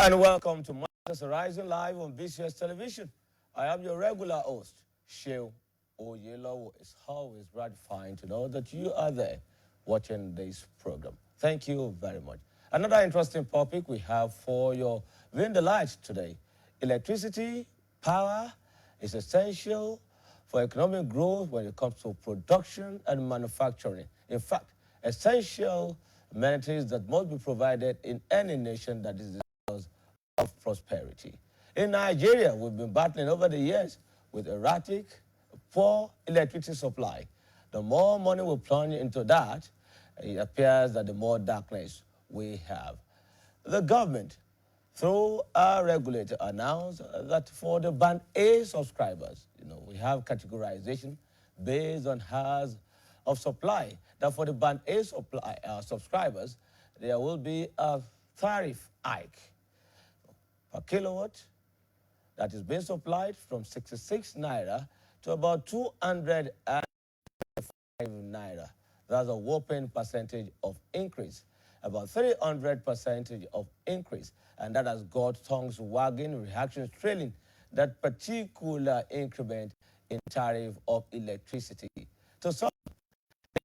And welcome to Matters Rising Live on BCS Television. I am your regular host, Shew Oyelowo. It's always gratifying to know that you are there watching this program. Thank you very much. Another interesting topic we have for your viewing the light today. Electricity, power is essential for economic growth when it comes to production and manufacturing. In fact, essential amenities that must be provided in any nation that is desirous of prosperity. In Nigeria, we've been battling over the years with erratic, poor electricity supply. The more money we plunge into that, it appears that the more darkness we have. The government, through our regulator, announced that for the Band A subscribers, we have categorization based on hours of supply. That for the Band A subscribers, there will be a tariff hike per kilowatt that is being supplied from 66 naira to about 205 naira. That's a whopping percentage of increase, about 300% of increase. And that has got tongues wagging, reactions trailing that particular increment in tariff of electricity. To some,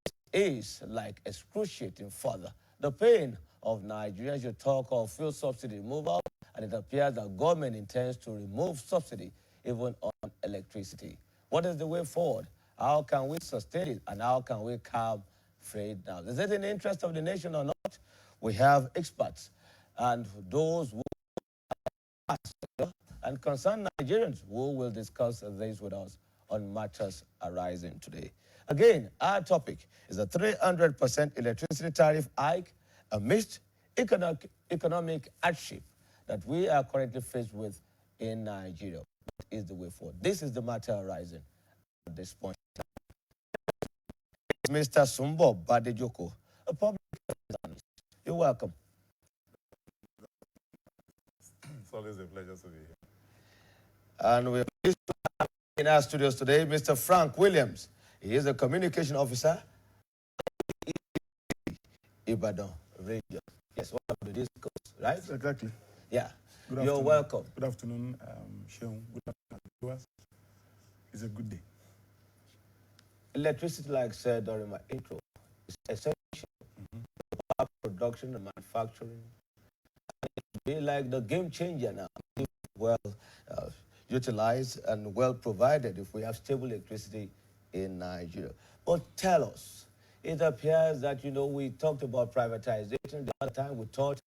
this is like excruciating further the pain of Nigerians. You talk of fuel subsidy removal, and it appears that government intends to remove subsidy even on electricity. What is the way forward? How can we sustain it, and how can we calm freight down? Is it in the interest of the nation or not? We have experts and those who and concerned Nigerians who will discuss this with us on Matters Arising today. Again, our topic is a 300% electricity tariff hike amidst economic hardship that we are currently faced with in Nigeria. What is the way forward? This is the Matter Arising at this point. Mr. Sumbo Badejoko, a public analyst. You're welcome. It's always a pleasure to be here. And we're pleased to have in our studios today Mr. Frank Williams. He is a communication officer Ibadan region. Yes, one of the discos, right? Exactly. Yeah. Good You're welcome. Good afternoon, Sheung. Good afternoon, viewers. It's a good day. Electricity, like I said during my intro, is essential for power production and manufacturing. It's be like the game changer now. Well utilized and well provided if we have stable electricity in Nigeria. But tell us, it appears that, we talked about privatization. The other time we talked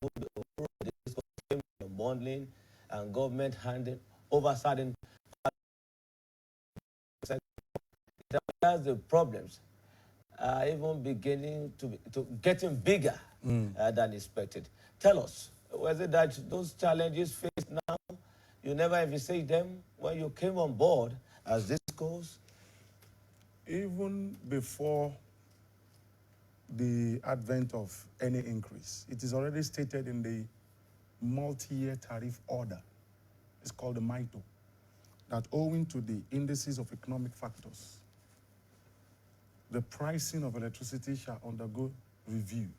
about the bundling and government handing over certain. It appears the problems are even beginning to getting bigger than expected. Tell us, was it that those challenges faced now, you never envisaged them when you came on board as this goes? Even before the advent of any increase, it is already stated in the multi-year tariff order. It's called the MITO, that owing to the indices of economic factors, the pricing of electricity shall undergo review.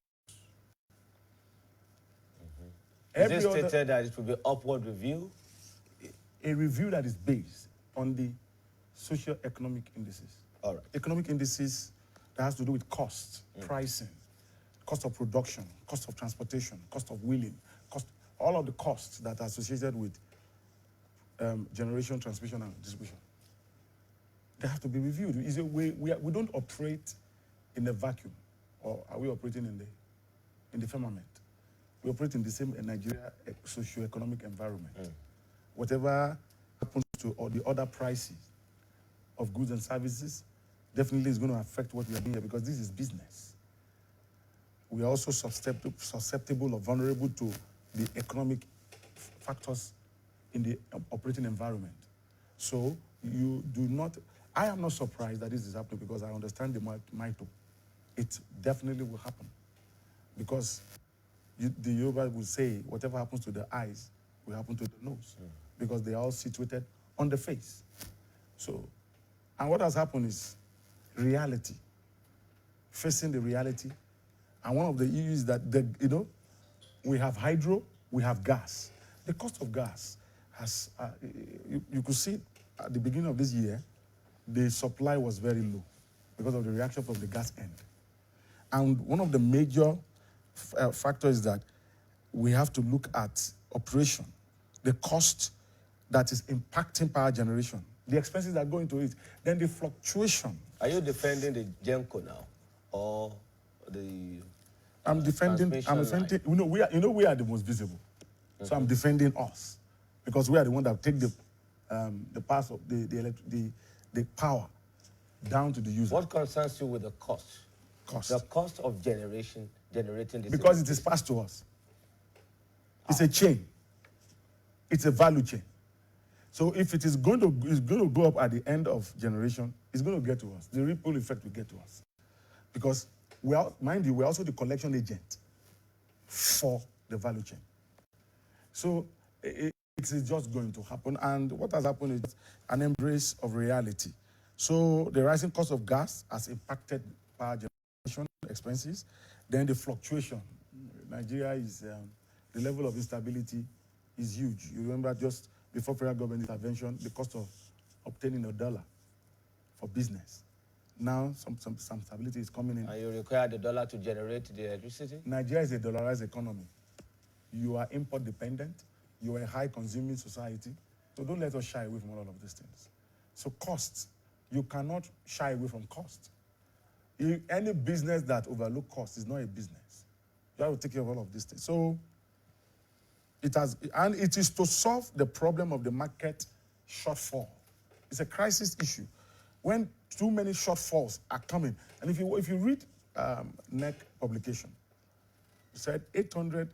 Is it stated that it will be upward review? A review that is based on the socio-economic indices. All right. Economic indices that has to do with cost, pricing, cost of production, cost of transportation, cost of wheeling, all of the costs that are associated with generation, transmission, and distribution. They have to be reviewed. We don't operate in a vacuum, or are we operating in the firmament? We operate in the same Nigeria socio-economic environment. Whatever happens to all the other prices of goods and services definitely is going to affect what we are doing here, because this is business. We are also susceptible or vulnerable to the economic factors in the operating environment. So you do not, I am not surprised that this is happening, because I understand the MITO. It definitely will happen, because the Yoruba will say, whatever happens to the eyes will happen to the nose, because they are all situated on the face. So, and what has happened is reality, facing the reality. And one of the issues that, we have hydro, We have gas. The cost of gas has, you could see at the beginning of this year, the supply was very low because of the reaction from the gas end. And one of the major factors is that we have to look at operation, the cost that is impacting power generation, the expenses that go into it, then the fluctuation. Are you defending the GENCO now, or the I'm defending, we are the most visible. So I'm defending us because we are the one that take the path of the power down to the user. What concerns you with the cost? Cost. The cost of generating this. Because it is passed to us. It's a chain. It's a value chain. So if it is going to go up at the end of generation, it's going to get to us. The ripple effect will get to us. Because, mind you, we're also the collection agent for the value chain. So it is just going to happen. And what has happened is an embrace of reality. So the rising cost of gas has impacted power generation expenses. Then the fluctuation. Nigeria is, the level of instability is huge. You remember just before federal government intervention, the cost of obtaining $1 for business. Now, some stability is coming in. And you require the dollar to generate the electricity? Nigeria is a dollarized economy. You are import dependent. You are a high consuming society. So don't let us shy away from all of these things. So costs, you cannot shy away from cost. Any business that overlook cost is not a business. You have to take care of all of these things. So it is to solve the problem of the market shortfall. It's a crisis issue. When too many shortfalls are coming, and if you read NEC publication, it said 800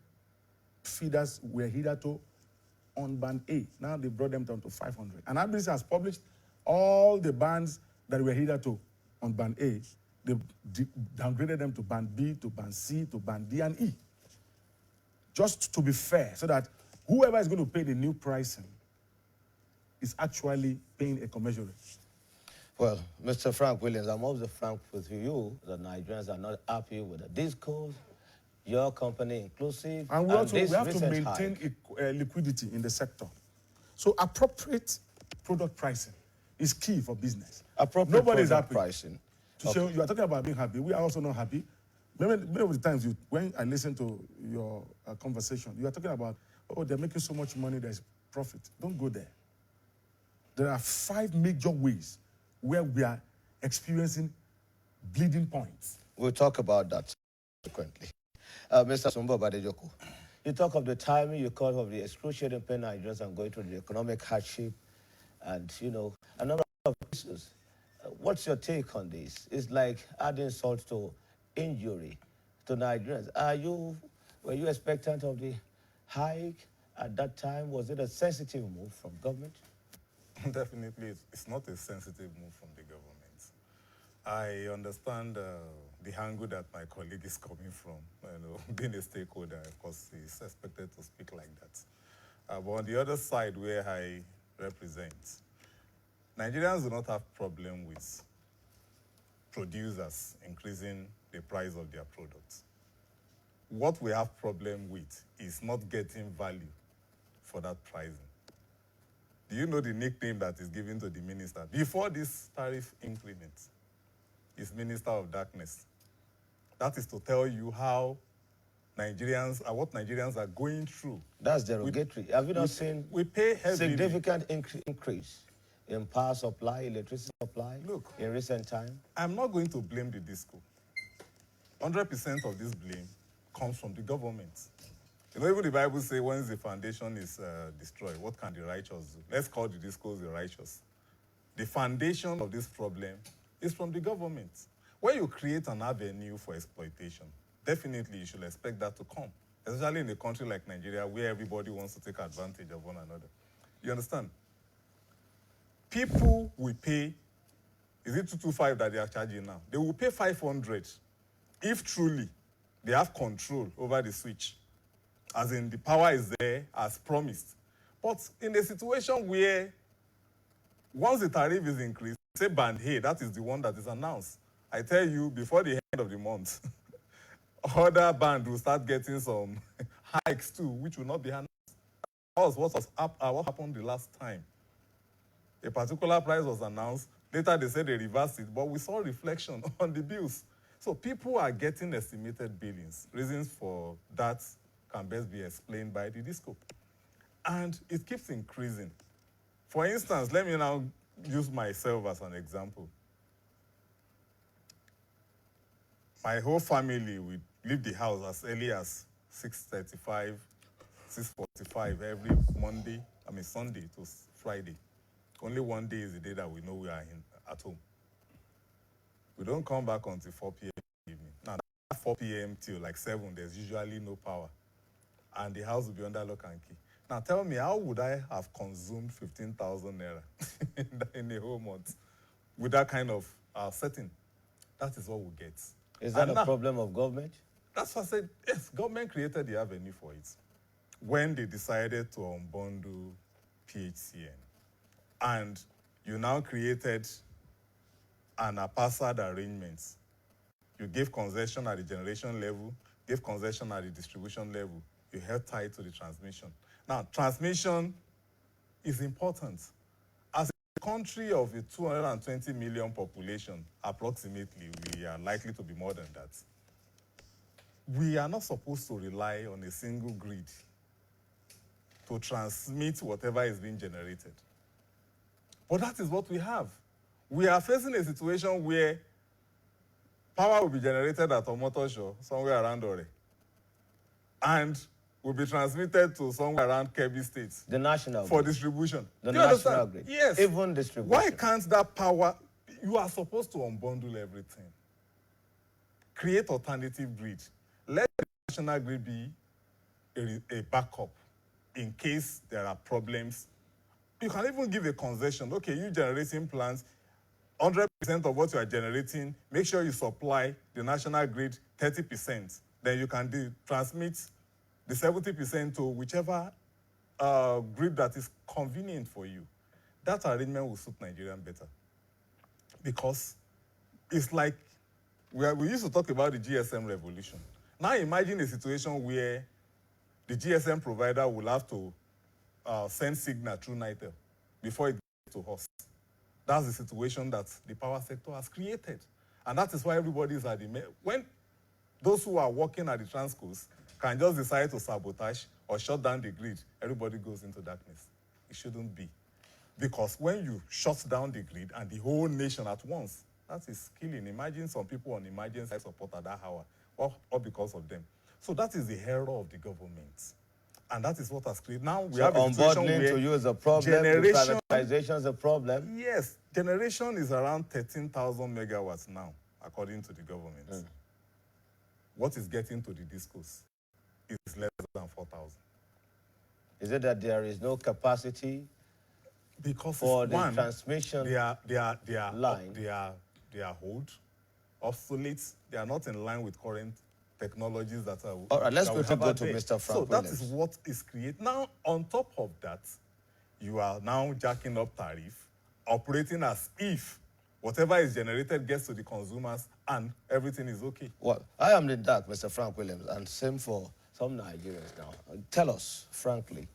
feeders were hitherto on band A. Now they brought them down to 500. And IBC has published all the bands that were hitherto on band A. They downgraded them to band B, to band C, to band D and E. Just to be fair, so that whoever is going to pay the new pricing is actually paying a commensurate. Well, Mr. Frank Williams, I'm also frank with you that Nigerians are not happy with the discourse, your company inclusive, and we have to maintain liquidity in the sector. So appropriate product pricing is key for business. Appropriate Nobody's product happy. Pricing. To show you are talking about being happy. We are also not happy. Many of the times when I listen to your conversation, you are talking about, oh, they're making so much money, there's profit. Don't go there. There are 5 major ways where we are experiencing bleeding points. We'll talk about that subsequently. Mr. Sumbo Badejoko, you talk of the timing, you talk of the excruciating pain Nigerians are going through, the economic hardship, and, a number of issues. What's your take on this? It's like adding salt to injury to Nigerians. Were you expectant of the hike at that time? Was it a sensitive move from government? Definitely, it's not a sensitive move from the government. I understand the angle that my colleague is coming from. Being a stakeholder, of course, he's expected to speak like that. But on the other side, where I represent, Nigerians do not have problem with producers increasing the price of their products. What we have problem with is not getting value for that pricing. Do you know the nickname that is given to the minister? Before this tariff increment, is Minister of Darkness. That is to tell you how Nigerians, what Nigerians are going through. That's derogatory. Have you not seen we pay heavily. Significant increase in power supply, electricity supply, Look, in recent time? I'm not going to blame the disco. 100% of this blame comes from the government. Even the Bible says, once the foundation is destroyed, what can the righteous do? Let's call the discos the righteous. The foundation of this problem is from the government. When you create an avenue for exploitation, definitely you should expect that to come, especially in a country like Nigeria where everybody wants to take advantage of one another. You understand? People will pay, is it 225 that they are charging now? They will pay 500 if truly they have control over the switch, as in the power is there as promised. But in a situation where once the tariff is increased, say band A, that is the one that is announced. I tell you, before the end of the month, other band will start getting some hikes too, which will not be announced. What happened the last time? A particular price was announced. Later, they said they reversed it, but we saw reflection on the bills. So people are getting estimated billings. Reasons for that can best be explained by the disco. And it keeps increasing. For instance, let me now use myself as an example. My whole family, we leave the house as early as 6:35, 6:45 every Sunday to Friday. Only one day is the day that we know we are at home. We don't come back until 4 p.m. evening. Now, 4 p.m. till like 7, there's usually no power. And the house will be under lock and key. Now, tell me, how would I have consumed 15,000 naira in a whole month with that kind of setting? That is what we get. Is that a problem of government? That's what I said. Yes, government created the avenue for it when they decided to unbundle PHCN. And you now created an haphazard arrangement. You gave concession at the generation level, gave concession at the distribution level. You held tight to the transmission. Now, transmission is important. As a country of a 220 million population, approximately, we are likely to be more than that. We are not supposed to rely on a single grid to transmit whatever is being generated. But that is what we have. We are facing a situation where power will be generated at Omotosho, somewhere around Ore, and will be transmitted to somewhere around Kebbi State. The national for grid. distribution. The Do you national understand? grid. Yes. Even distribution. Why can't that power, you are supposed to unbundle everything. Create alternative grid. Let the national grid be a backup in case there are problems. You can even give a concession. Okay, you generating plants, 100% of what you are generating, make sure you supply the national grid 30%. Then you can transmit the 70% to whichever grid that is convenient for you. That arrangement will suit Nigerian better. Because it's like, we used to talk about the GSM revolution. Now imagine a situation where the GSM provider will have to send signal through NITEL before it gets to us. That's the situation that the power sector has created. And that is why everybody is at when those who are working at the transcos can just decide to sabotage or shut down the grid, everybody goes into darkness. It shouldn't be. Because when you shut down the grid and the whole nation at once, that is killing. Imagine some people on emergency support at that hour, all because of them. So that is the error of the government. And that is what has created. Now we have a situation where to you is a problem, privatization is a problem. Yes, generation is around 13,000 megawatts now, according to the government. What is getting to the discos is less than 4,000. Is it that there is no capacity because for the one, transmission line? They are old, obsolete. They are not in line with current technologies that are. All right, let's quickly go to Mr. Frank So Williams. that is what is created. Now, on top of that, you are now jacking up tariff, operating as if whatever is generated gets to the consumers and everything is okay. Well, I am in dark, Mr. Frank Williams, and same for some Nigerians now. Tell us, frankly,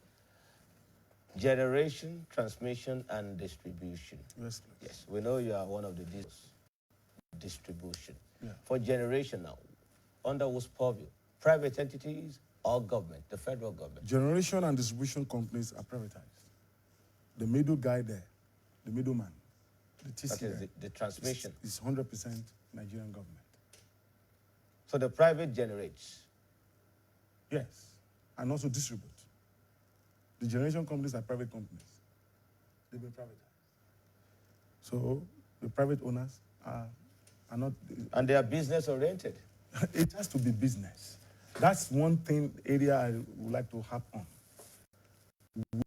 generation, transmission, and distribution. Yes, please. Yes, we know you are one of the distribution. Yeah. For generation now, under whose purview? Private entities or government, the federal government? Generation and distribution companies are privatized. The middle guy there, the middleman, the TC That is the transmission. is 100% Nigerian government. So the private generates. Yes, and also distribute. The generation companies are private companies. They've been privatized. So the private owners are not... And they are business-oriented. It has to be business. That's one area I would like to harp on.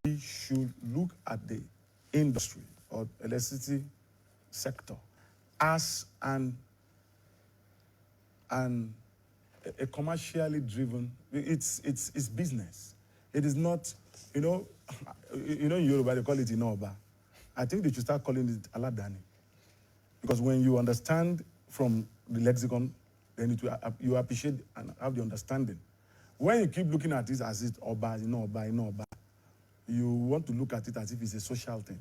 We should look at the industry or electricity sector as a commercially driven, it's business. It is not, in Yoruba they call it Inoba. I think they should start calling it Aladani. Because when you understand from the lexicon, then you appreciate and have the understanding. when you keep looking at this as it Oba, Oba, you want to look at it as if it's a social thing.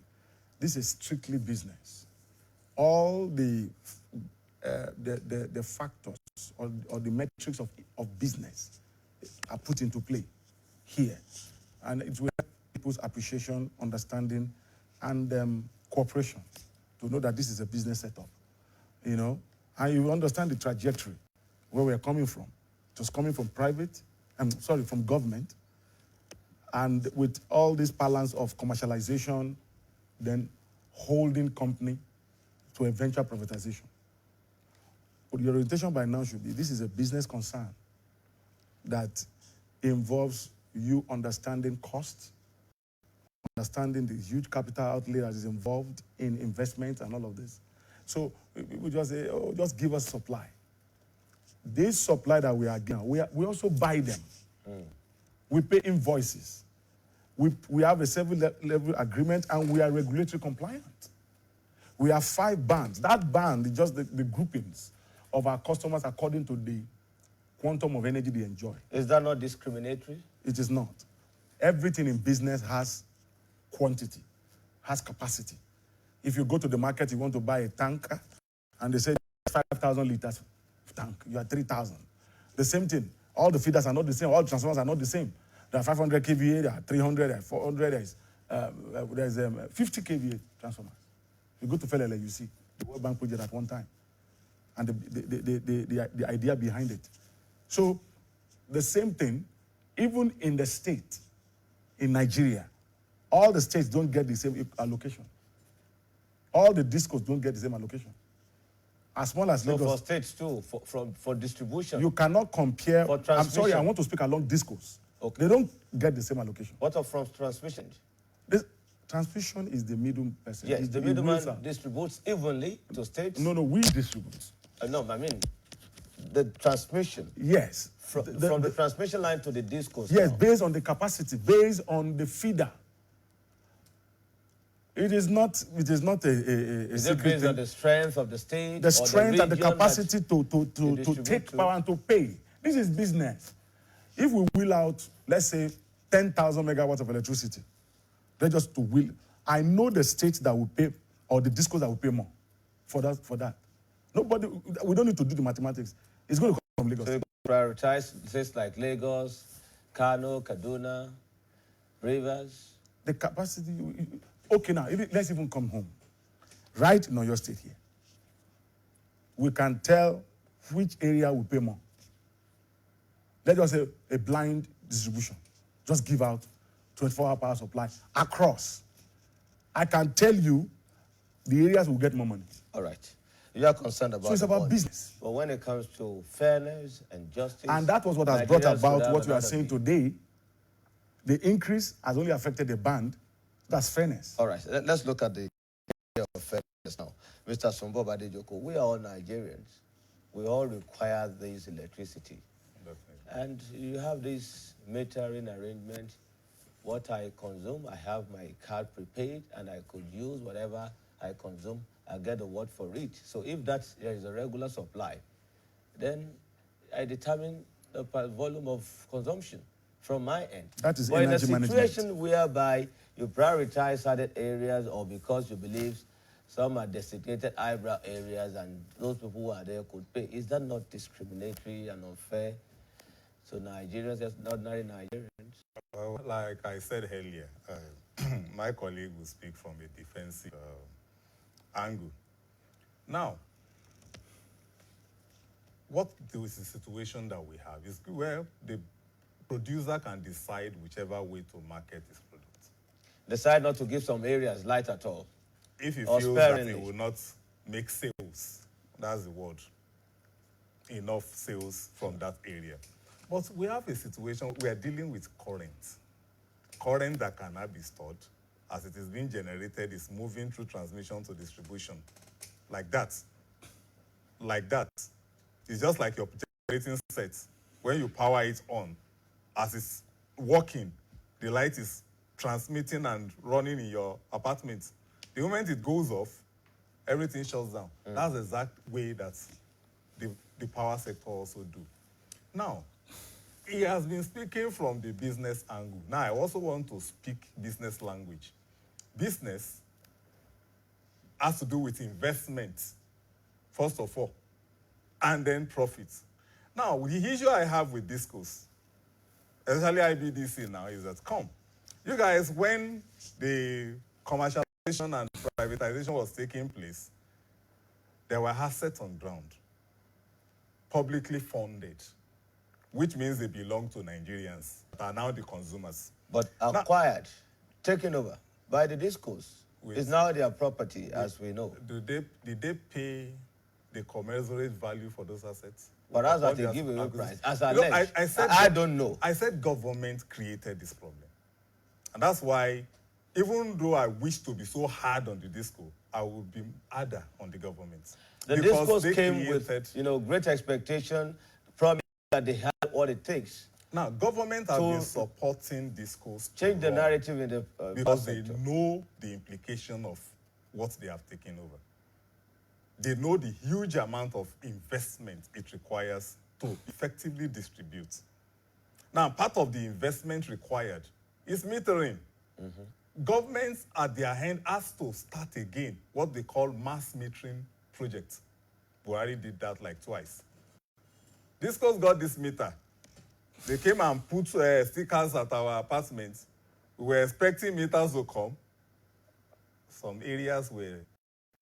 This is strictly business. All the factors or the metrics of business are put into play here. And it will help people's appreciation, understanding, and cooperation to know that this is a business setup, you know? And you understand the trajectory, where we're coming from. It was coming from from government, and with all this balance of commercialization, then holding company to eventual privatization. But the orientation by now should be, this is a business concern that involves you understanding costs, understanding the huge capital outlay that is involved in investment and all of this. So we just say, oh, just give us supply. This supply that we are getting, we also buy them. We pay invoices. We have a seven-level agreement, and we are regulatory compliant. We have 5 bands. That band is just the groupings of our customers according to the quantum of energy they enjoy. Is that not discriminatory? It is not. Everything in business has quantity, has capacity. If you go to the market, you want to buy a tanker, and they say 5,000 liters tank, you are 3,000. The same thing. All the feeders are not the same. All the transformers are not the same. There are 500 kVA, there are 300, there are 400, there's 50 kVA transformers. You go to Felele, you see the World Bank project at one time, and the idea behind it. So the same thing, even in the state, in Nigeria, all the states don't get the same allocation. All the discos don't get the same allocation. As small as Lagos. So for states too, for distribution. You cannot compare. For transmission. I'm sorry, I want to speak along discos. Okay. They don't get the same allocation. What of from transmission? This transmission is the middle person. Yes, the middleman distributes evenly to states. No, we distribute. No, I mean, the transmission. Yes. From the transmission line to the discos. Yes, now. based on the capacity, based on the feeder. It is not a Is it based on the strength of the state? The strength and the region capacity to take power and to pay. This is business. If we wheel out, let's say, 10,000 megawatts of electricity, they're just to wheel. I know the states that will pay, or the discos that will pay more for that. Nobody, we don't need to do the mathematics. It's going to come from Lagos. So you prioritize states like Lagos, Kano, Kaduna, Rivers. The capacity. Okay, now, let's even come home. Right in your state here, we can tell which area will pay more. Let's just say a blind distribution. Just give out 24-hour power supply across. I can tell you the areas will get more money. All right. You are concerned about. So it's about business. But when it comes to fairness and justice. And that was what has brought about what we are saying today. The increase has only affected the band. That's fairness. All right, let's look at the area of fairness now. Mr. Sumbo Badejoko, we are all Nigerians. We all require this electricity. Definitely. And you have this metering arrangement. What I consume, I have my card prepaid, and I could use whatever I consume. I get a word for it. So if there is a regular supply, then I determine the volume of consumption from my end. That is but energy management. In a situation whereby you prioritize certain areas, or because you believe some are designated eyebrow areas and those people who are there could pay, is that not discriminatory and unfair to Nigerians, as ordinary Nigerians? Well, like I said earlier, my colleague will speak from a defensive angle. Now, what is the situation that we have is where the producer can decide whichever way to market his product. Decide not to give some areas light at all. If he feels that he will not make sales, that's the word, enough sales from that area. But we have a situation, we are dealing with current that cannot be stored. As it is being generated, is moving through transmission to distribution. Like that. Like that. It's just like your generating set. When you power it on, as it's working, the light is transmitting and running in your apartment. The moment it goes off, everything shuts down. That's the exact way that the power sector also do. Now, he has been speaking from the business angle. Now, I also want to speak business language. Business has to do with investment, first of all, and then profits. Now, the issue I have with discos, especially IBDC now, is that, you guys, when the commercialization and privatization was taking place, there were assets on ground, publicly funded, which means they belong to Nigerians that are now the consumers. But acquired, taken over by the discos. It's now their property, as we know. Did they pay the commensurate value for those assets? But that's at a giveaway price. As I don't know. I said government created this problem. And that's why, even though I wish to be so hard on the disco, I will be harder on the government. The discos came with, great expectation, promise that they have what it takes. Now, government have been supporting discos change the narrative in the because they know the implication of what they have taken over. They know the huge amount of investment it requires to effectively distribute. Now, part of the investment required is metering. Governments at their hand has to start again what they call mass metering projects. Buhari did that like twice. Discos got this meter. They came and put stickers at our apartments. We were expecting meters to come. Some areas where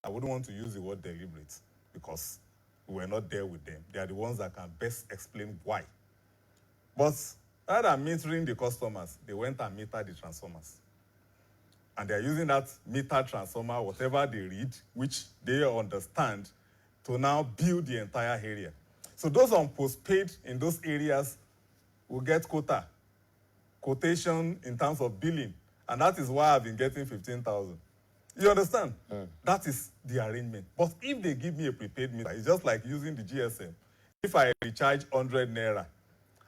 I wouldn't want to use the word deliberate because we were not there with them. They are the ones that can best explain why. But rather than metering the customers, they went and metered the transformers. And they're using that meter transformer, whatever they read, which they understand, to now build the entire area. So those on postpaid in those areas will get quotation in terms of billing. And that is why I've been getting 15,000. You understand? That is the arrangement. But if they give me a prepaid meter, it's just like using the GSM. If I recharge 100 naira,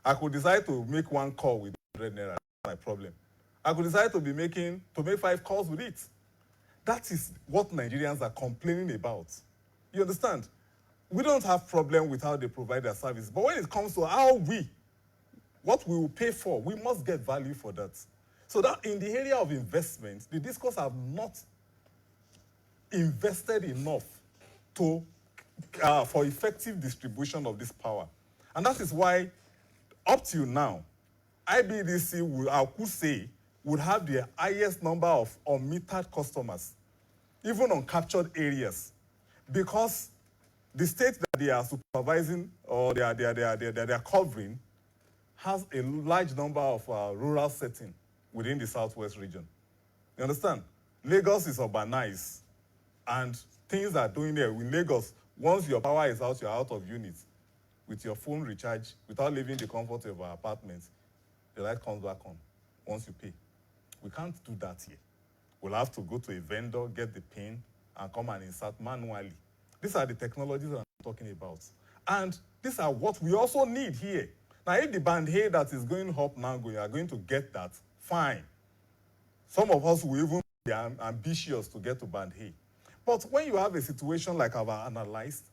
I could decide to make one call with 100 naira. That's my problem. I could decide to make 5 calls with it. That is what Nigerians are complaining about. You understand? We don't have problem with how they provide their service. But when it comes to what we will pay for, we must get value for that. So that in the area of investment, the discos have not invested enough for effective distribution of this power. And that is why, up till now, IBDC, I could say, would have the highest number of unmetered customers, even on captured areas, because the state that they are supervising or they are covering has a large number of rural settings within the southwest region. You understand? Lagos is urbanized, and things are doing there. In Lagos, once your power is out, you're out of unit. With your phone recharge, without leaving the comfort of our apartments, the light comes back on once you pay. We can't do that here. We'll have to go to a vendor, get the pin, and come and insert manually. These are the technologies that I'm talking about. And these are what we also need here. Now, if the band A that is going up now, you are going to get that, fine. Some of us will even be ambitious to get to band A. But when you have a situation like I've analyzed,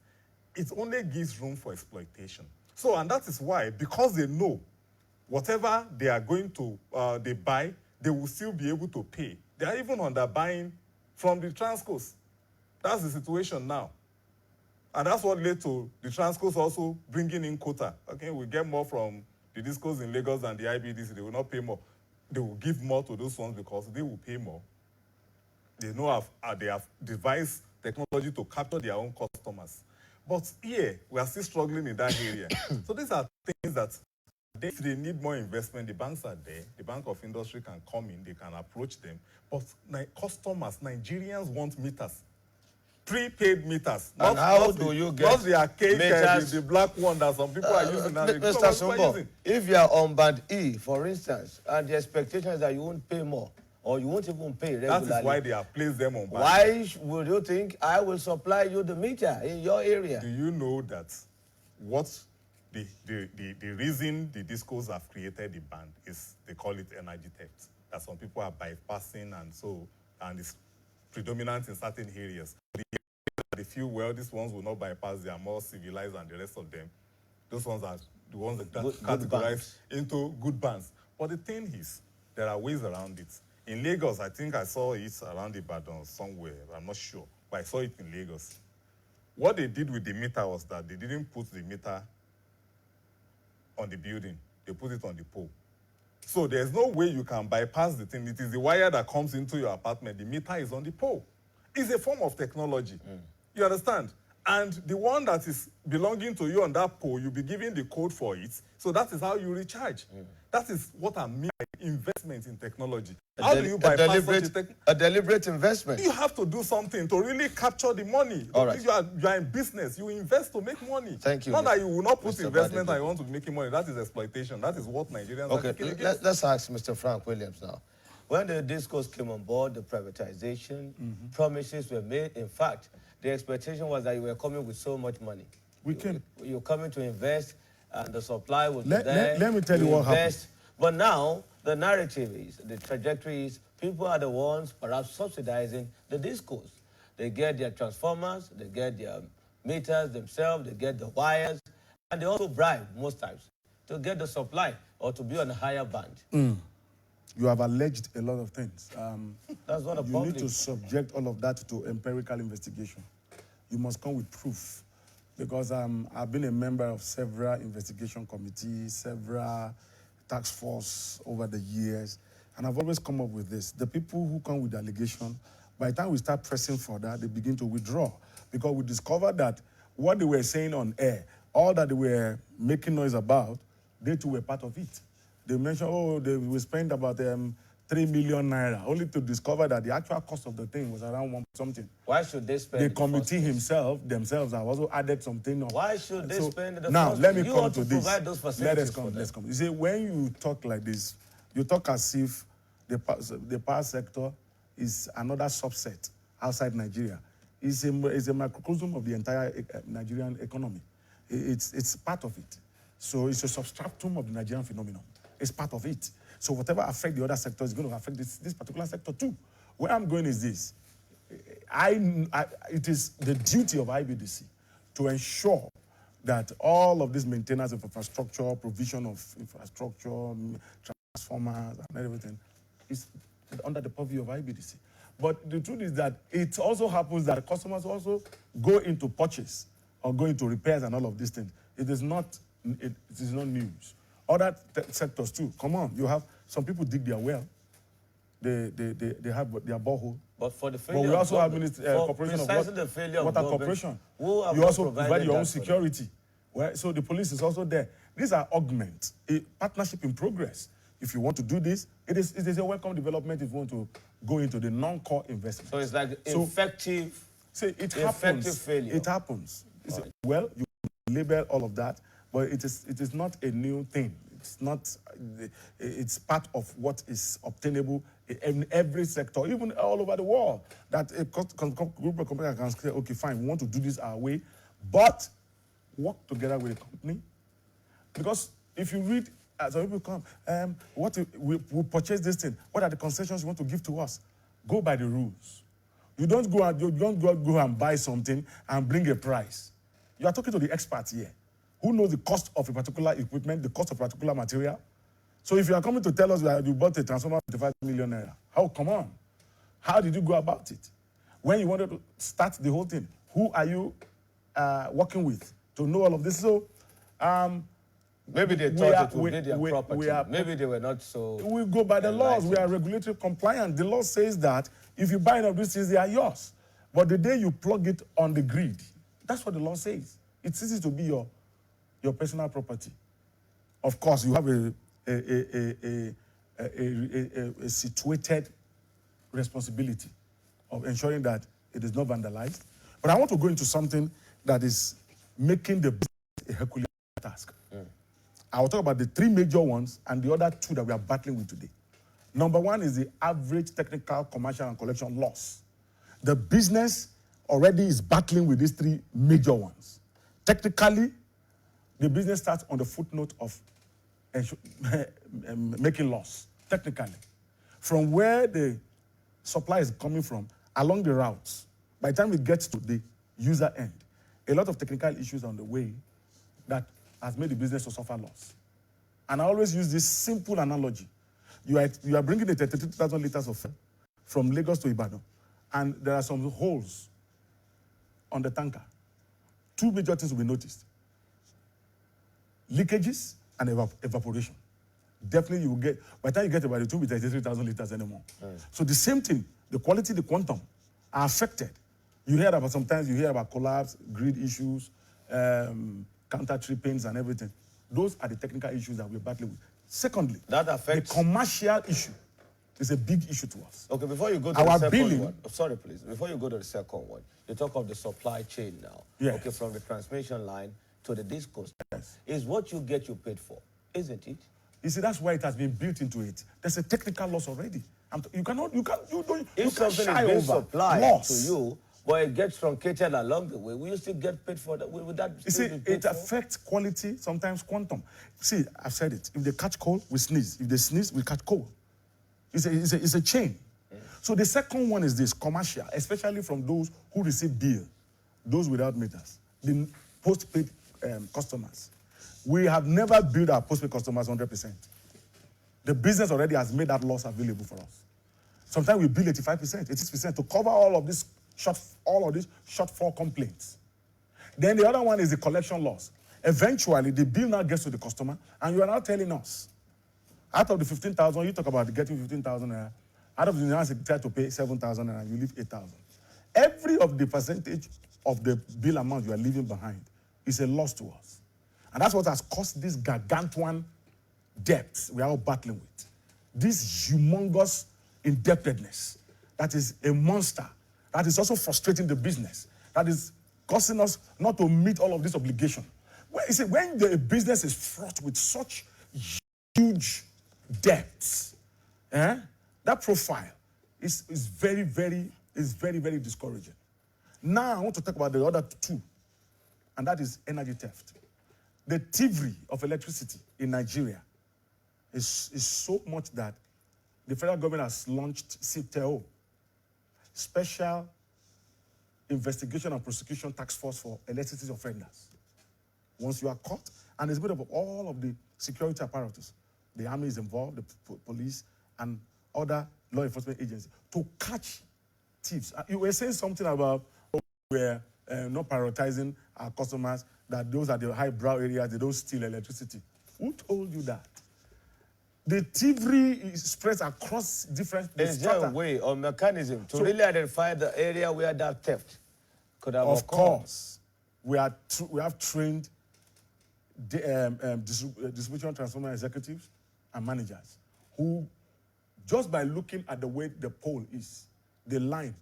it only gives room for exploitation. So, and that is why, because they know whatever they are going to they buy, they will still be able to pay. They are even underbuying from the transcos. That's the situation now. And that's what led to the transcos also bringing in quota. Okay, we get more from the discos in Lagos than the IBDC. They will not pay more. They will give more to those ones because they will pay more. They know they have devised technology to capture their own customers. But here, we are still struggling in that area. So these are things that if they need more investment, the banks are there. The Bank of Industry can come in. They can approach them. But customers, Nigerians want meters. Prepaid meters. And how do you get not the arcade meters? The black one that some people are using now. Mr. Sumbo, if you are on band E, for instance, and the expectation is that you won't pay more, or you won't even pay regularly. That is why they have placed them on band. Why would you think I will supply you the meter in your area? Do you know that what the reason the discos have created the band is they call it energy theft? That some people are bypassing and it's predominant in certain areas. The few, well, these ones will not bypass, they are more civilized than the rest of them. Those ones are the ones that Good categorized bands. into good bands. But the thing is, there are ways around it. In Lagos, I think I saw it around Ibadan somewhere. I'm not sure, but I saw it in Lagos. What they did with the meter was that they didn't put the meter on the building. They put it on the pole. So there's no way you can bypass the thing. It is the wire that comes into your apartment. The meter is on the pole. It's a form of technology. You understand? And the one that is belonging to you on that pole, you'll be giving the code for it. So that is how you recharge. That is what I mean by investment in technology. How do you bypass such a deliberate investment? You have to do something to really capture the money. All right. If you are in business, you invest to make money. Thank you. Not that you will not put Mr. investment Badege. and you want to be making money. That is exploitation. That is what Nigerians are Okay, kicking against. let's ask Mr. Frank Williams now. When the discourse came on board, the privatization, promises were made. In fact, the expectation was that you were coming with so much money. We came. You're coming to invest, and the supply was Let- there. let me tell you what happened. But now, the narrative is, the trajectory is, people are the ones perhaps subsidizing the discourse. They get their transformers, they get their meters themselves, they get the wires, and they also bribe, most times, to get the supply or to be on a higher band. You have alleged a lot of things. That's not a You public. need to subject all of that to empirical investigation. You must come with proof. Because I've been a member of several investigation committees, several task force over the years, and I've always come up with this. The people who come with allegation, by the time we start pressing for that, they begin to withdraw. Because we discovered that what they were saying on air, all that they were making noise about, they too were part of it. They mentioned, oh, they will spend about 3 million naira, only to discover that the actual cost of the thing was around one something. Why should they spend The in committee first place? themselves have also added something. Why should they spend in the now, first let place? me You come ought to to this. provide those Let facilities us for come. them. Let's come. You see, when you talk like this, you talk as if the power sector is another subset outside Nigeria. It's a microcosm of the entire Nigerian economy. It's part of it. So it's a substratum of the Nigerian phenomenon. It's part of it. So whatever affects the other sector is going to affect this particular sector too. Where I'm going is this. It is the duty of IBDC to ensure that all of this maintenance of infrastructure, provision of infrastructure, transformers, and everything is under the purview of IBDC. But the truth is that it also happens that customers also go into purchase or go into repairs and all of these things. It is not news. Other sectors too. Come on, you have some people dig their well. They have their borehole. But for the But failure we also have for corporation of precisely the failure of water government, corporation. who have You not also provided provide your own that for them? security. Well, so the police is also there. These are augments, a partnership in progress. If you want to do this, it is a welcome development if you want to go into the non-core investment. So it's like So, effective. say it effective happens. failure. It happens. Well, you label all of that, but it is not a new thing. It's not. It's part of what is obtainable in every sector, even all over the world. That a group of companies can say, okay, fine, we want to do this our way, but work together with the company. Because if you read, some people come, we purchase this thing. What are the concessions you want to give to us? Go by the rules. You don't go and buy something and bring a price. You are talking to the experts here, who knows the cost of a particular equipment, the cost of a particular material. So if you are coming to tell us that you bought a transformer for 25 million naira, come on? How did you go about it? When you wanted to start the whole thing, who are you working with to know all of this? So Maybe they thought it would be their property. Maybe they were not so. We go by the laws. We are regulatory compliant. The law says that if you buy any of these things, they are yours. But the day you plug it on the grid, that's what the law says. It ceases to be your personal property. Of course, you have a situated responsibility of ensuring that it is not vandalized. But I want to go into something that is making the business a Herculean task. I will talk about the three major ones and the other two that we are battling with today. Number one is the average technical, commercial, and collection loss. The business already is battling with these three major ones. Technically, the business starts on the footnote of making loss, technically. From where the supply is coming from, along the routes, by the time it gets to the user end, a lot of technical issues on the way that has made the business to suffer loss. And I always use this simple analogy. You are bringing the 32,000 liters of fuel from Lagos to Ibadan, and there are some holes on the tanker. Two major things will be noticed: leakages and evaporation. Definitely, you will get, by the time you get about the 33,000 liters anymore. So the same thing, the quality, the quantum are affected. Sometimes you hear about collapse, grid issues, counter trippings and everything. Those are the technical issues that we're battling with. Secondly, that affects the commercial issue is a big issue to us. Okay, before you go to Our the second billing, one, sorry, please. Before you go to the second one, you talk of the supply chain now. Yes. Okay, from the transmission line to the disco. Yes. Is what you get you paid for, isn't it? You see, that's why it has been built into it. There's a technical loss already. You can't If something shy is being over supplied loss. to you, but it gets truncated along the way, will you still get paid for that? Will that You still see, be paid it for? affects quality, sometimes quantum. See, I've said it. If they catch cold, we sneeze. If they sneeze, we catch cold. It's a chain. So the second one is this, commercial, especially from those who receive bill, those without meters, the postpaid customers. We have never billed our postpaid customers 100%. The business already has made that loss available for us. Sometimes we bill 85%, 86% to cover all of these shortfall complaints. Then the other one is the collection loss. Eventually, the bill now gets to the customer, and you are now telling us, out of the 15,000, you talk about getting 15,000 naira. Out of the now you try to pay 7,000 naira, you leave 8,000. Every of the percentage of the bill amount you are leaving behind is a loss to us. And that's what has caused this gargantuan debt we are all battling with. This humongous indebtedness that is a monster, that is also frustrating the business, that is causing us not to meet all of these obligations. When the business is fraught with such huge debts, that profile is very, very discouraging. Now I want to talk about the other two, and that is energy theft. The thievery of electricity in Nigeria is so much that the federal government has launched CTO, Special Investigation and Prosecution Task Force for Electricity Offenders. Once you are caught, and it's made up of all of the security apparatus, the army is involved, the police, and other law enforcement agencies, to catch thieves. You were saying something about we're not prioritizing our customers, that those are the highbrow areas, they don't steal electricity. Who told you that? The thievery spreads across different... Is there a way or mechanism to really identify the area where that theft could have occurred? Of course. We have trained distribution transformer executives and managers who, just by looking at the way the pole is, the line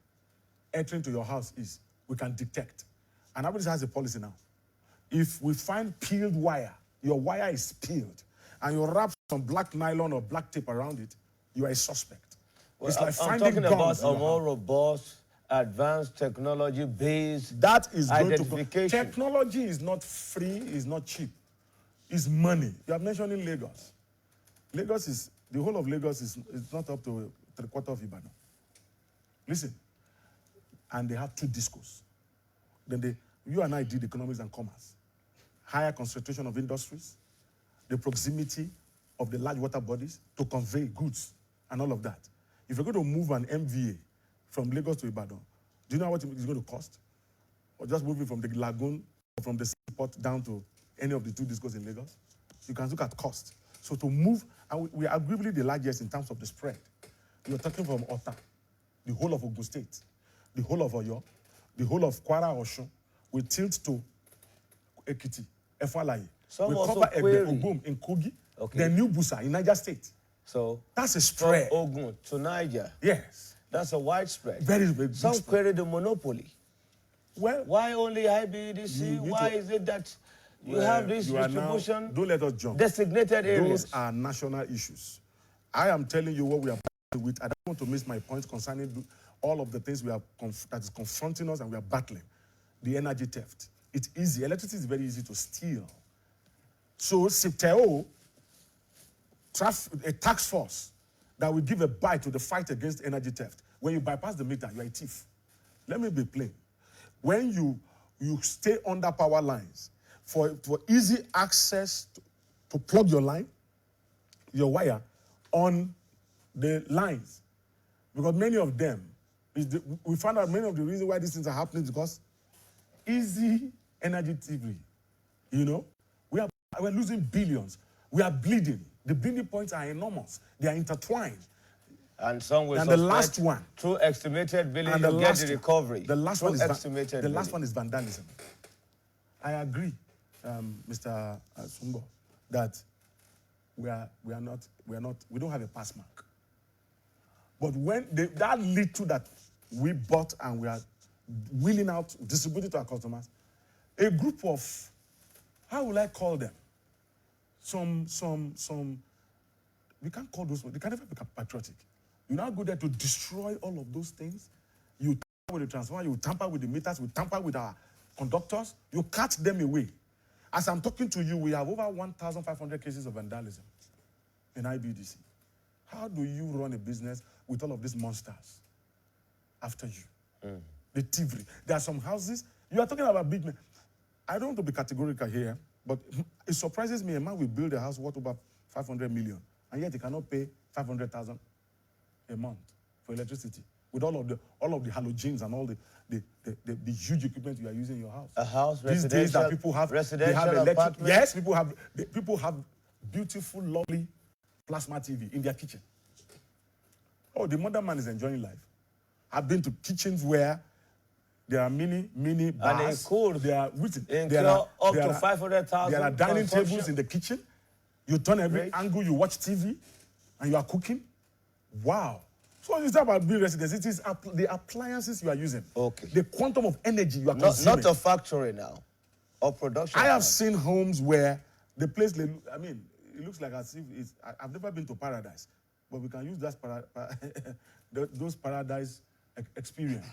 entering to your house is, we can detect. And everybody has a policy now. If we find peeled wire, your wire is peeled, and you wrap some black nylon or black tape around it, you are a suspect. Well, it's like I'm finding talking guns about in a your more house. robust, advanced technology-based That is going to go. identification. Technology is not free, is not cheap. It's money. You are mentioning Lagos. The whole of Lagos is not up to 3/4 of Ibadan. Listen, and they have 2 discos. Then you and I did economics and commerce. Higher concentration of industries, the proximity of the large water bodies to convey goods and all of that. If you're going to move an MVA from Lagos to Ibadan, do you know what it's going to cost? Or just moving from the lagoon or from the seaport down to any of the 2 discos in Lagos? You can look at cost. So to move, and we are arguably the largest in terms of the spread. You're talking from Ota, the whole of Ogun State, the whole of Oyo, the whole of Kwara Osun, we tilt to Ekiti, Efalaye. Some We also cover query. Ogum in Kogi, Okay. then New Busa in Niger State. So That's a from spread. Ogun to Niger, Yes. that's a widespread. Very big Some spread. query the monopoly. Well, Why only IBEDC? You need Why to- is it that you have this you are now- distribution don't let us jump. designated areas? Those are national issues. I am telling you what we are battling with. I don't want to miss my point concerning all of the things that is confronting us and we are battling. The energy theft. It's easy. Electricity is very easy to steal. So CTO, a task force that will give a bite to the fight against energy theft. When you bypass the meter, you are a thief. Let me be plain. When you stay under power lines for easy access to plug your line, your wire, on the lines. Because many of them, we found out many of the reasons why these things are happening because easy energy delivery. You know, we're losing billions. We are bleeding. The bleeding points are enormous. They are intertwined. And some will And the last one, through estimated billing, and you the get last the recovery. The last through one is estimated the last billing. one is vandalism. I agree, Mr. Sumbo, that we don't have a pass mark. But when that little that we bought and we are wheeling out, distributing to our customers, a group of, how will I call them? We can't call those, they can never be patriotic. You now go there to destroy all of those things. You tamper with the transformer, you tamper with the meters, you tamper with our conductors, you cut them away. As I'm talking to you, we have over 1,500 cases of vandalism in IBDC. How do you run a business with all of these monsters after you? The thievery. There are some houses, you are talking about big men. I don't want to be categorical here, but it surprises me a man will build a house worth over 500 million, and yet he cannot pay 500,000 a month for electricity with all of the halogens and all the huge equipment you are using in your house. A house, these days that people have, they have electric. Apartment. Yes, people have beautiful, lovely plasma TV in their kitchen. Oh, the modern man is enjoying life. I've been to kitchens where there are mini bars. And it could there incur up to 500,000. There are dining tables in the kitchen. You turn every angle, you watch TV, and you are cooking. Wow. So when you talk about being residents, it is the appliances you are using. Okay. The quantum of energy you are consuming. Not a factory now, or production. I have seen homes where the place, I mean, it looks like as if it's, I've never been to paradise, but we can use those paradise experience.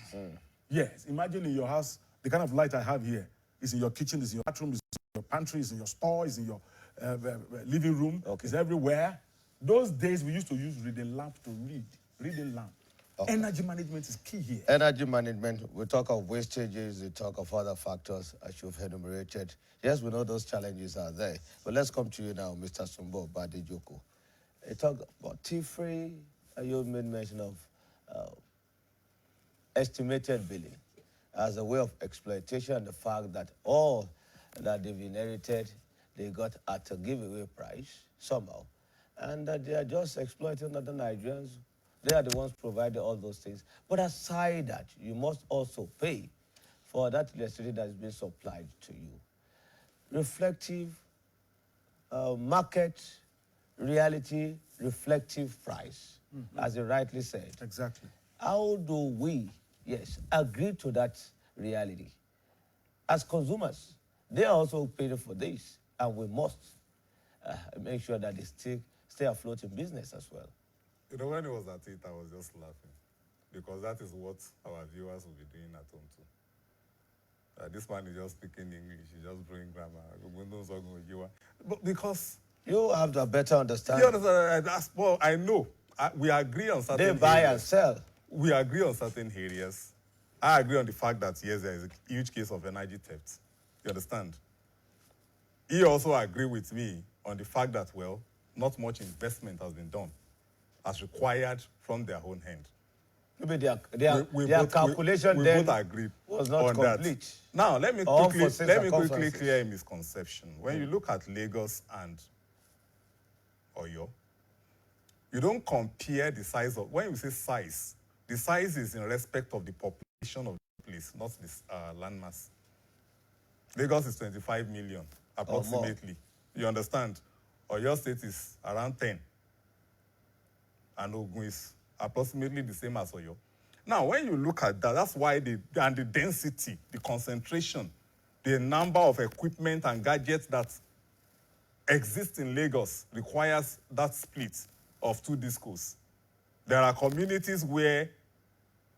Yes, imagine in your house, the kind of light I have here is in your kitchen, is in your bathroom, is in your pantry, is in your store, is in your living room, is everywhere. Those days we used to use reading lamp to read. Reading lamp. Okay. Energy management is key here. Energy management, we talk of wastages, we talk of other factors as you've enumerated. Yes, we know those challenges are there. But let's come to you now, Mr. Sumbo Badejoko. You talk about T-free, you made mention of estimated billing as a way of exploitation, the fact that all that they've inherited, they got at a giveaway price somehow, and that they are just exploiting other Nigerians. They are the ones providing all those things. But aside that, you must also pay for that electricity that is being supplied to you. Reflective, market, reality, reflective price, as you rightly said. Exactly. How do we, agree to that reality? As consumers, they are also paying for this, and we must make sure that they stay afloat in business as well. You know, when it was at it, I was just laughing because that is what our viewers will be doing at home too. This man is just speaking English, he just bring grammar. But because you have the better understanding. You understand? Well, I know. We agree on certain areas. They buy and sell. We agree on certain areas. I agree on the fact that, yes, there is a huge case of energy theft. You understand? He also agreed with me on the fact that, well, not much investment has been done as required from their own hand. Maybe their calculation we both agree was not on complete. That. Now, let me quickly clear a misconception. When you look at Lagos and Oyo, you don't compare the size of, when you say size, the size is in respect of the population of the place, not the landmass. Lagos is 25 million, approximately. You understand? Oyo State is around 10. And Ogun is approximately the same as Oyo. Now, when you look at that, that's why the density, the concentration, the number of equipment and gadgets that exist in Lagos requires that split of two discos. There are communities where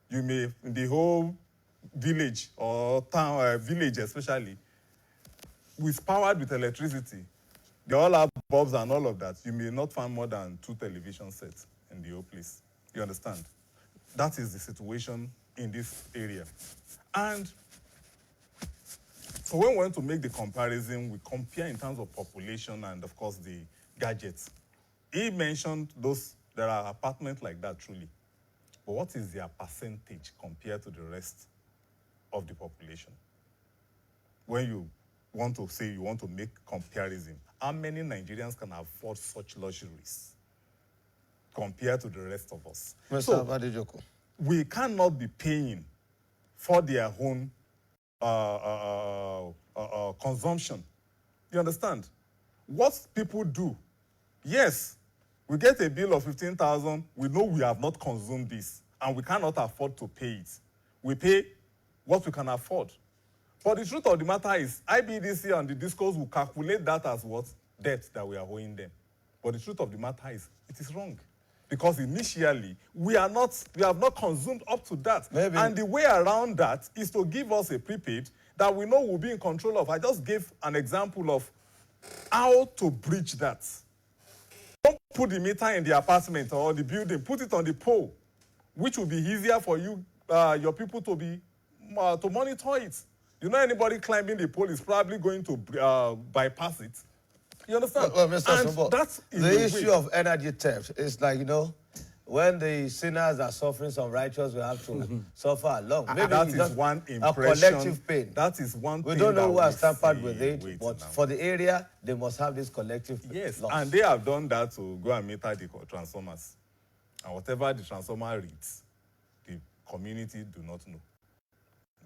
you may, in the whole village or town, village especially, with powered with electricity, they all have bulbs and all of that. You may not find more than 2 television sets in the whole place. You understand? That is the situation in this area. And So when we want to make the comparison, we compare in terms of population and, of course, the gadgets. He mentioned those, there are apartments like that, truly. But what is their percentage compared to the rest of the population? When you want to say you want to make comparison, how many Nigerians can afford such luxuries compared to the rest of us? Mr. Badejoko. We cannot be paying for their own consumption. You understand? What people do, yes, we get a bill of 15,000, we know we have not consumed this, and we cannot afford to pay it. We pay what we can afford. But the truth of the matter is, IBDC and the discos will calculate that as what? Debt that we are owing them. But the truth of the matter is, it is wrong. Because initially, we have not consumed up to that. Maybe. And the way around that is to give us a prepaid that we know we'll be in control of. I just gave an example of how to breach that. Don't put the meter in the apartment or the building. Put it on the pole, which will be easier for you, your people to monitor it. You know, anybody climbing the pole is probably going to bypass it. You understand? Well, Mr. And Sumbo, that's the issue of energy theft is like, you know, when the sinners are suffering, some righteous will have to suffer along. Maybe that it's is just one a impression. collective pain. That is one We thing don't know that who has we tampered see. with it, Wait but now. for the area, they must have this collective Yes, loss. and they have done that to go and meter the transformers. And whatever the transformer reads, the community do not know.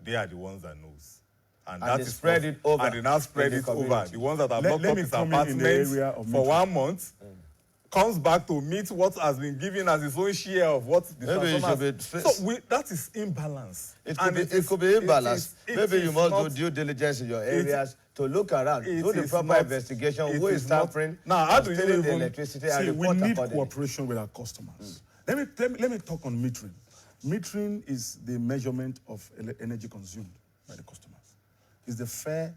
They are the ones that knows. And that they is spread what- it over And they now spread in the it over. community. The ones that have Let locked me up his come in the apartments area of for metering. 1 month, comes back to meet what has been given as his own share of what the Maybe it transformers. should be- So that is imbalance. It And could be imbalanced. it Maybe you is must not- do due diligence in your areas to look around, it do the is proper not- investigation, it who is is not- tampering, Now, how and do you stealing the even- electricity See, and we report need accordingly. cooperation with our customers. Let me talk on metering. Metering is the measurement of energy consumed by the customers. It's the fair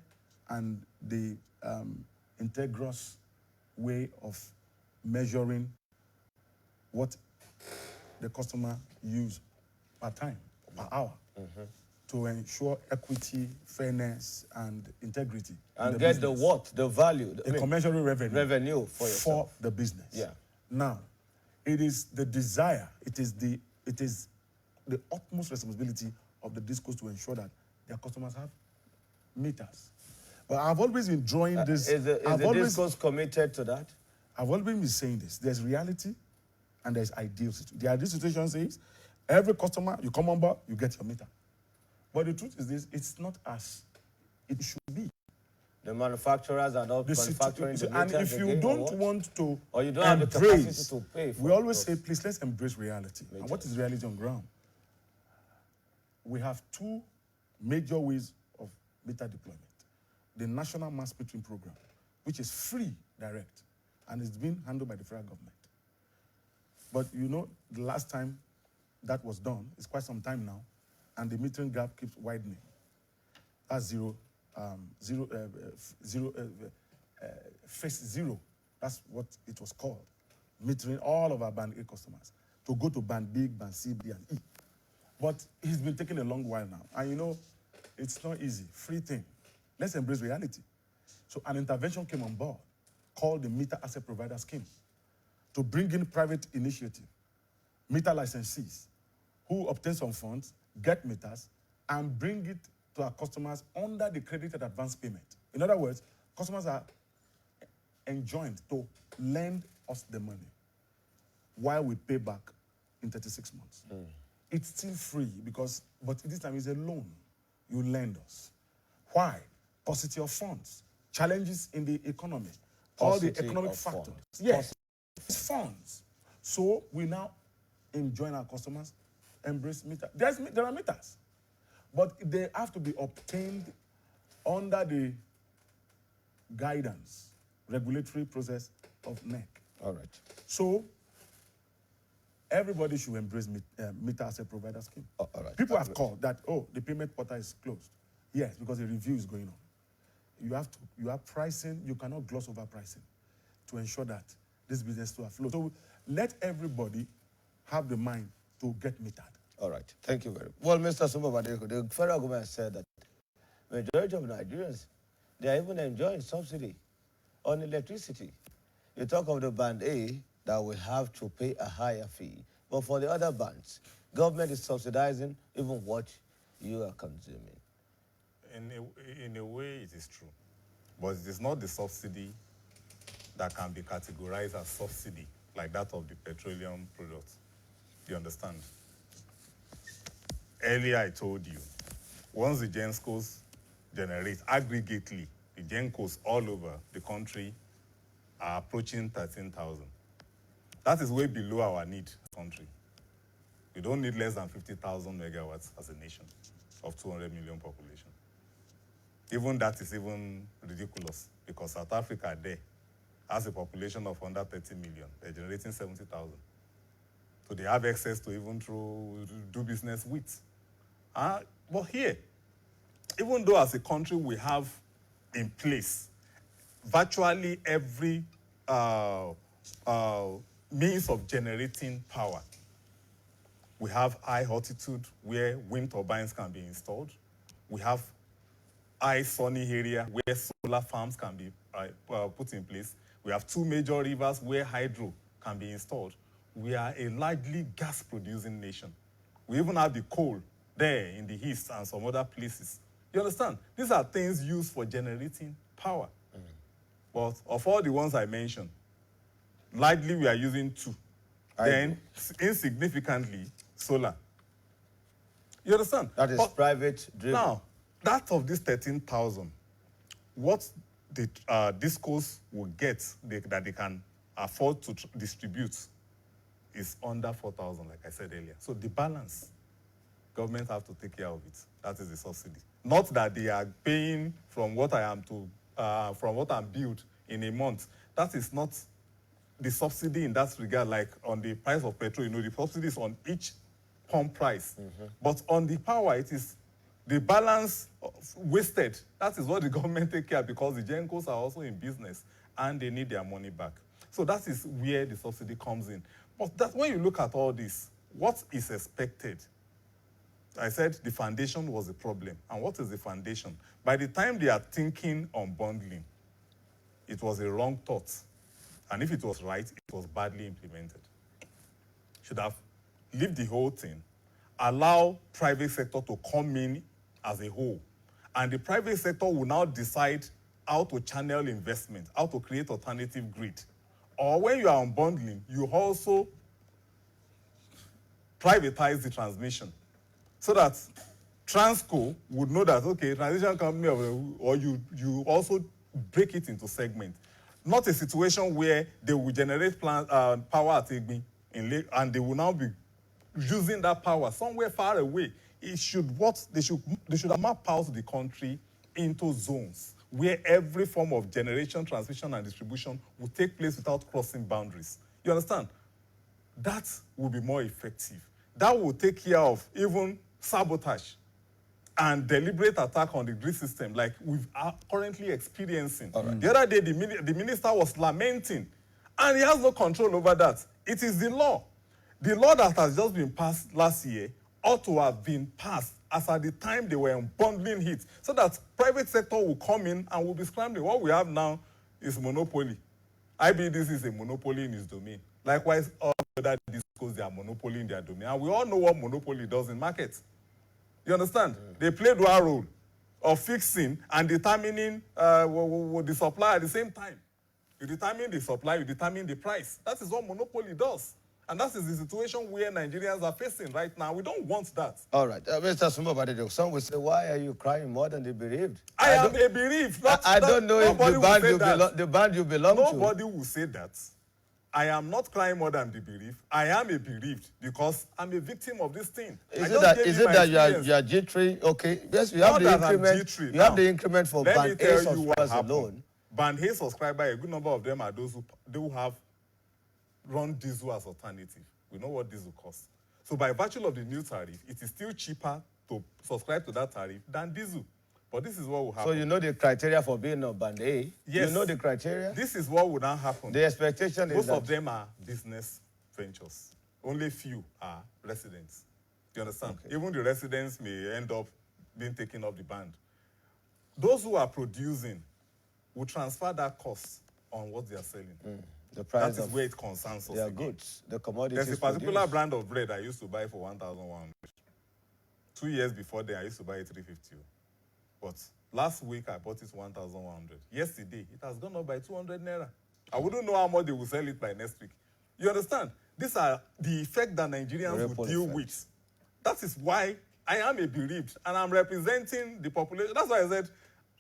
and the integrous way of measuring what the customer use per time, per hour, to ensure equity, fairness, and integrity. in And get the business. what, the value, A commensurate revenue for yourself. the business. Yeah. Now, it is the desire, it is the utmost responsibility of the discos to ensure that their customers have meters. But I've always been drawing this. Is the discos committed to that? I've always been saying this. There's reality and there's ideal situation. The ideal situation says every customer, you come on board, you get your meter. But the truth is this, it's not as it should be. The manufacturers are not manufacturing the And meters if you again, or don't what? want to Or you don't have the capacity embrace, to pay for we always those say, please, let's embrace reality. And what is reality on ground? We have two major ways of meter deployment. The National Mass Metering Program, which is free, direct, and it's being handled by the federal government. But you know, the last time that was done, it's quite some time now, and the metering gap keeps widening. That's phase zero. That's what it was called. Metering all of our band A customers to go to band B, band C, D, and E. But it's been taking a long while now. And you know, it's not easy. Free thing. Let's embrace reality. So an intervention came on board called the Meter Asset Provider Scheme to bring in private initiative, meter licensees who obtain some funds, get meters, and bring it to our customers under the credited advance payment. In other words, customers are enjoined to lend us the money while we pay back in 36 months. It's still free but this time it's a loan you lend us. Why? Paucity of funds, challenges in the economy, all the Paucity economic of factors. funds. Yes, it's funds. So we now enjoin our customers, embrace meter. There are meters, but they have to be obtained under the guidance, regulatory process of NEC. All right. So everybody should embrace meter asset provider scheme. All right. People have called that, the payment portal is closed. Yes, because a review is going on. You have pricing, you cannot gloss over pricing to ensure that this business to afloat. So let everybody have the mind to get metered. All right. Thank you very much. Well, Mr. Sumbo Badeko, the federal government said that majority of Nigerians, they are even enjoying subsidy on electricity. You talk of the band A that will have to pay a higher fee, but for the other bands, government is subsidizing even what you are consuming. In a way, it is true. But it is not the subsidy that can be categorized as subsidy, like that of the petroleum products. You understand? Earlier, I told you, once the GenCos generate aggregately, the GenCos all over the country are approaching 13,000. That is way below our need as a country. We don't need less than 50,000 megawatts as a nation of 200 million population. Even that is even ridiculous because South Africa there has a population of under 30 million. They're generating 70,000. So they have access to even do business with. But here, even though as a country we have in place virtually every means of generating power, we have high altitude where wind turbines can be installed. We have high sunny area where solar farms can be put in place. We have 2 major rivers where hydro can be installed. We are a largely gas-producing nation. We even have the coal there in the east and some other places. You understand? These are things used for generating power. But of all the ones I mentioned, largely we are using 2. Then, insignificantly, solar. You understand? That is private driven. Now, that of this 13,000, what the discos will get that they can afford to distribute is under 4,000, like I said earlier. So the balance, government have to take care of it. That is the subsidy. Not that they are paying from what I'm billed in a month. That is not the subsidy in that regard, like on the price of petrol. You know, the subsidy is on each pump price. But on the power, it is the balance wasted. That is what the government take care of because the GenCos are also in business and they need their money back. So that is where the subsidy comes in. But when you look at all this, what is expected? I said the foundation was the problem. And what is the foundation? By the time they are thinking on bundling, it was a wrong thought. And if it was right, it was badly implemented. Should have leave the whole thing, allow private sector to come in as a whole. And the private sector will now decide how to channel investment, how to create alternative grid. Or when you are unbundling, you also privatize the transmission so that Transco would know that, okay, transition company, or you also break it into segments. Not a situation where they will generate power at Igbi and they will now be using that power somewhere far away. They should map out the country into zones where every form of generation, transmission, and distribution will take place without crossing boundaries. You understand? That will be more effective. That will take care of even sabotage and deliberate attack on the grid system like we are currently experiencing. Right. The other day, the minister was lamenting, and he has no control over that. It is the law. The law that has just been passed last year ought to have been passed as at the time they were unbundling it, so that private sector will come in and will be scrambling. What we have now is monopoly. IBDC is a monopoly in its domain. Likewise, all other discos, they are monopoly in their domain. And we all know what monopoly does in markets. You understand? They play dual role of fixing and determining the supply at the same time. You determine the supply, you determine the price. That is what monopoly does. And that is the situation where Nigerians are facing right now. We don't want that. All right. Mr. Sumobadido, some will say, why are you crying more than the bereaved? I am a bereaved. I don't know if the band you belong to. Nobody will say that. I am not crying more than the bereaved. I am a bereaved because I'm a victim of this thing. Is it that you are jittery? Okay. Yes, you have the increment. You have the increment for band A subscribers alone. Band A subscribers, a good number of them are those who have run diesel as alternative. We know what diesel costs. So by virtue of the new tariff, it is still cheaper to subscribe to that tariff than diesel. But this is what will happen. So you know the criteria for being on band A? Yes. You know the criteria? This is what will now happen. The expectation is most of them are business ventures. Only few are residents. You understand? Okay. Even the residents may end up being taken off the band. those who are producing will transfer that cost on what they are selling. The price That is of where it concerns us. their again. goods, the commodities. There's a particular produced. brand of bread I used to buy for 1,100. 2 years before then, I used to buy it 350. But last week, I bought it 1,100. Yesterday, it has gone up by 200 naira. I wouldn't know how much they will sell it by next week. You understand? These are the effect that Nigerians will Ripple deal effect. with. That is why I am a bereaved, and I'm representing the population. That's why I said,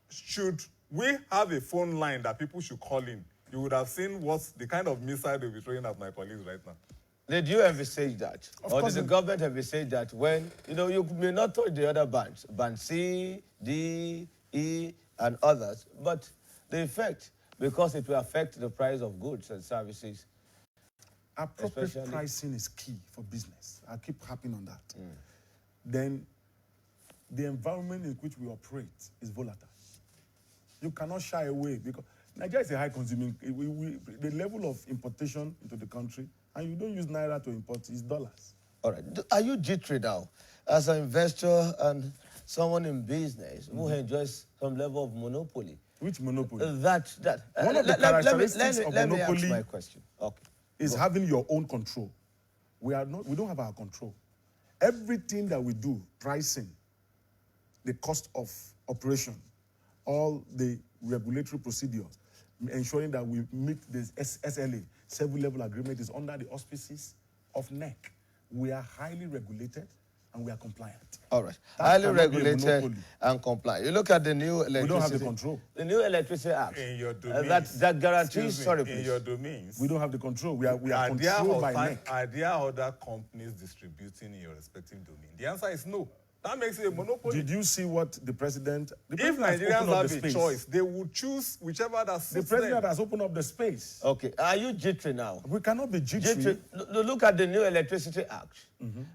should we have a phone line that people should call in, you would have seen what's the kind of missile they'll be throwing at my colleagues right now. Did you envisage that? Of Or course did the government envisage that when, you may not touch the other bands, band C, D, E, and others, but the effect, because it will affect the price of goods and services. Appropriate Especially- pricing is key for business. I keep harping on that. Then the environment in which we operate is volatile. You cannot shy away because Nigeria is a high consuming. The level of importation into the country, and you don't use naira to import, is dollars. All right. Are you jittery now as an investor and someone in business who enjoys some level of monopoly? Which monopoly? One of the characteristics of let me monopoly ask my question. Okay. is having your own control. We don't have our control. Everything that we do, pricing, the cost of operation, all the regulatory procedures, ensuring that we meet the SLA, Civil Level Agreement, is under the auspices of NEC. We are highly regulated and we are compliant. All right. That Highly cannot be a regulated monopoly. and compliant. You look at the new electricity. We don't have the control. The new Electricity Act. In your domains, that guarantees, excuse me, sorry, in please. your domains, We don't have the control. We are are there controlled by NEC. are there other companies distributing in your respective domain? The answer is no. That makes it a monopoly. Did you see what the president... The If president has Nigerians opened up have the a space. choice, they would choose whichever that The suits president them. has opened up the space. Okay. Are you jittery now? We cannot be jittery. Jittery. Look at the new Electricity Act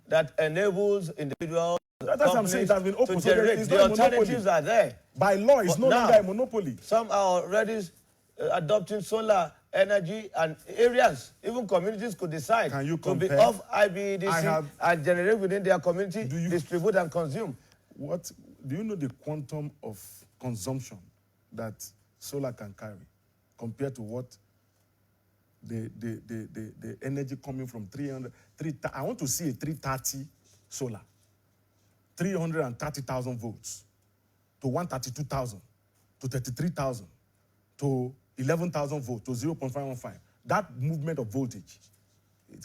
that enables individuals, That's what I'm saying. It has been open, to so there generate. is The no monopoly. alternatives are there. By law, it's But no now- longer a monopoly. Some are already adopting solar energy, and areas, even communities could decide Can you to be compare? off IBEDC and generate within their community, Do you- distribute and consume. Do you know the quantum of consumption that solar can carry compared to what the energy coming from 300? I want to see a 330 solar, 330,000 volts to 132,000 to 33,000 to 11,000 volts to 0.515. That movement of voltage,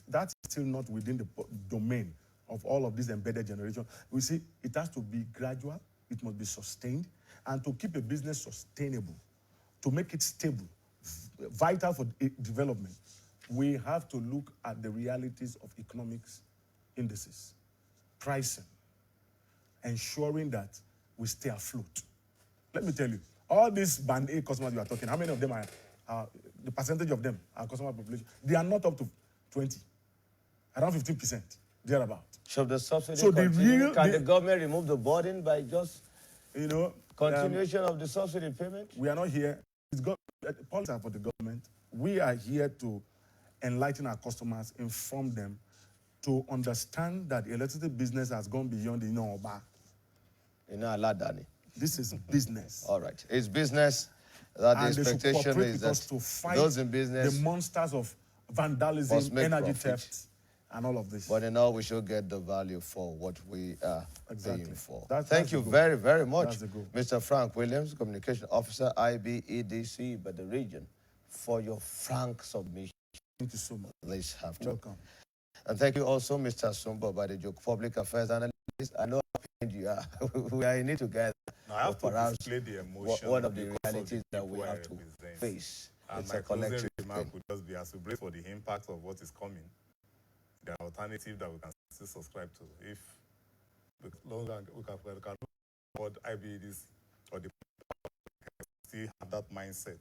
that's still not within the domain of all of this embedded generation. We see it has to be gradual, it must be sustained, and to keep a business sustainable, to make it stable, vital for development, we have to look at the realities of economics indices, pricing, ensuring that we stay afloat. Let me tell you, all these band A customers you are talking, how many of them are the percentage of them, our customer population, they are not up to 20, around 15%, thereabout. Should the subsidy So the continue? real- Can the- the government remove the burden by just You know, continuation of the subsidy payment? we are not here. Policies are for the government. We are here to enlighten our customers, inform them, to understand that the electricity business has gone beyond the Oba. Aladani. This is business. All right. It's business. That And the they should expectation cooperate is with us that to fight those in business, the monsters of vandalism, must make energy profit. theft, and all of this. but in all, we should get the value for what we are Exactly. paying for. That's Thank the you goal. very, very much, That's the goal. Mr. Frank Williams, Communication Officer, IBEDC, by the region, for your frank submission. Thank you so much. Let's have to. Welcome. And thank you also, Mr. Sumba, by the Joke Public Affairs Analyst. I know how pained you are. We are in it together. Now, I have to Perhaps display the emotion. one of the because realities the that we people I have to represent. face. And It's my a closing collective remark thing. would just be as we brace for the impact of what is coming, the alternative that we can still subscribe to. If the longer we can afford IBEDs or the still have that mindset,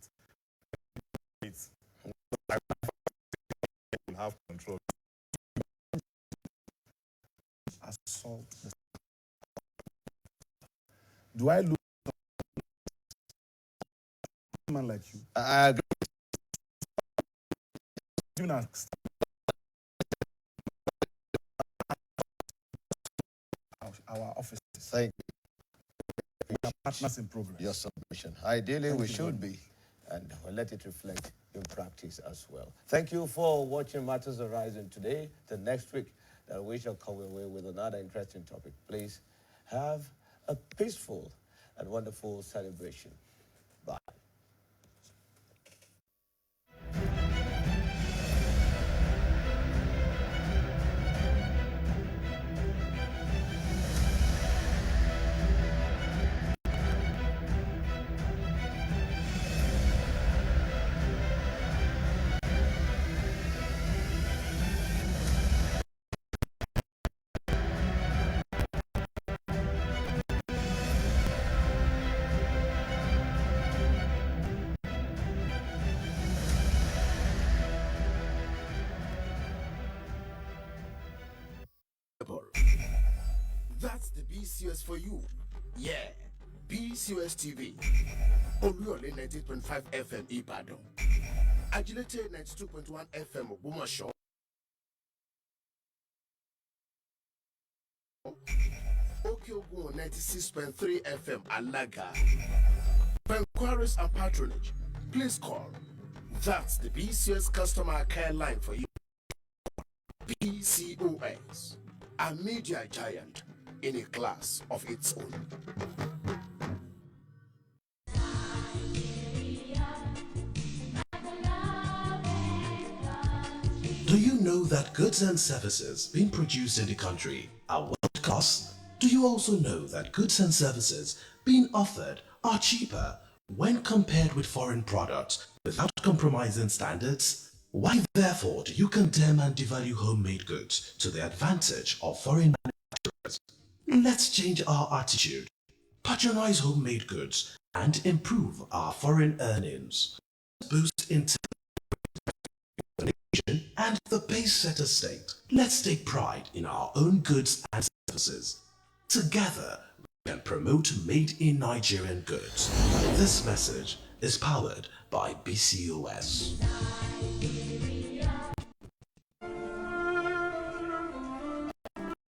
it's will have control. Assault. Do I look a man like you? I agree. Even our offices. Thank you. partners in progress. your submission. Ideally, we should be, and we'll let it reflect in practice as well. Thank you for watching Matters Horizon today. The next week, that we shall come away with another interesting topic. Please have a peaceful and wonderful celebration. Bye. That's the BCS for you. Yeah, BCS TV. Oluyole 98.5 FM Ibadan. Agility 92.1 FM Ogbomoso. Okiogun 96.3 FM Alaga. For inquiries and patronage, please call. That's the BCS customer care line for you. BCOS, a media giant in a class of its own. Do you know that goods and services being produced in the country are world class? Do you also know that goods and services being offered are cheaper when compared with foreign products without compromising standards? Why therefore do you condemn and devalue homemade goods to the advantage of foreign manufacturers? Let's change our attitude, patronize homemade goods, and improve our foreign earnings. Boost intelligence and the pace-setter state. Let's take pride in our own goods and services. Together, we can promote made in Nigerian goods. This message is powered by BCOS.